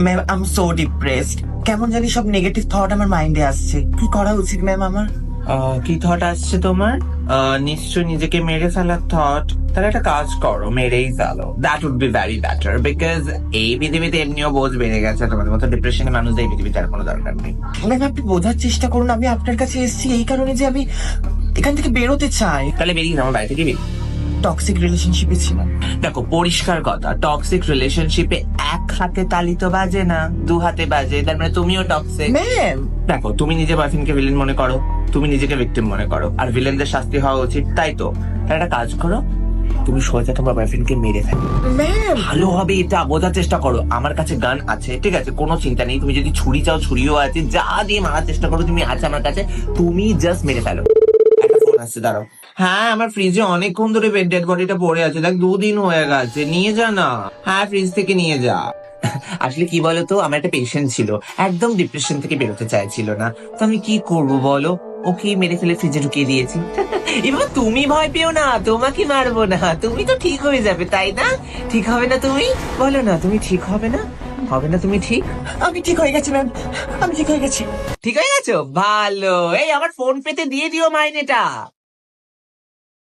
Ma'am I am so depressed, কেমন জানি সব নেগেটিভ থট আমার মাইন্ডে আসছে। কি করা উচিত ম্যাম আমার? কি থট আসছে তোমার? নিশ্চয় নিজেকে মেরে ফেলার থট। তাহলে একটা কাজ করো, মেরেই ফেলো। That would be very better, because এই পৃথিবীতে এমনিও বোঝ বেড়ে গেছে। তোমাদের মতো ডিপ্রেশনে মানুষদের এই পৃথিবীতে আর কোনো দরকার নেই। ম্যাম আপনি বোঝার চেষ্টা করুন, আমি আপনার কাছে এসেছি এই কারণে যে আমি এখান থেকে বেরোতে চাই। তাহলে বেরিয়ে আমার বাড়ি থেকে বেরিয়ে। টক্সিক রিলেশনশিপে ছিলাম। দেখো, পরিষ্কার কথা, টক্সিক রিলেশনশিপে এক হাতে তালি তো বাজে না, দু হাতে বাজে। তার মানে তুমিও টক্সিক। ম্যাম দেখো, তুমি নিজে বয়ফ্রেন্ডকে ভিলেন মনে করো, তুমি নিজেকে ভিকটিম মনে করো, আর ভিলেনদের শাস্তি হওয়া উচিত, তাই তো? তাহলে একটা কাজ করো, তুমি সোজা তোমার বয়ফ্রেন্ডকে মেরে ফেলো। ম্যাম ভালো হবে এটা, বোঝার চেষ্টা করো। আমার কাছে গান আছে, ঠিক আছে, কোনো চিন্তা নেই। তুমি যদি ছুরি চাও, ছুরিও আছে, যা দিয়ে মারার চেষ্টা করো তুমি, আছে আমার কাছে। তুমি জাস্ট মেরে ফেলো। একটা ফোন আসছে, দাঁড়াও। হ্যাঁ, আমার ফ্রিজে অনেকক্ষণ ধরে ডেড বডিটা পড়ে আছে, দেখ 2 দিন হয়ে গেছে, নিয়ে যা না। হ্যাঁ, ফ্রিজ থেকে নিয়ে যা। আসলে কি বলতো, আমার একটা পেশেন্ট ছিল, একদম ডিপ্রেশন থেকে বেরোতে চাইছিল না। তো আমি কি করব বলো, ওকে মেরে ফেলে ফ্রিজে ঢুকিয়ে দিয়েছি। এবার তুমি ভয় পেও না, তোমাকে মারবো না, তুমি তো ঠিক হয়ে যাবে, তাই না? ঠিক হবে না তুমি? বলো না, তুমি ঠিক হবে না? হবে না তুমি ঠিক? আমি ঠিক হয়ে গেছি ম্যাম, আমি ঠিক হয়ে গেছি। ঠিক হয়ে গেছো? ভালো। এই আমার ফোন পেতে দিয়ে দিও মাইনেটা।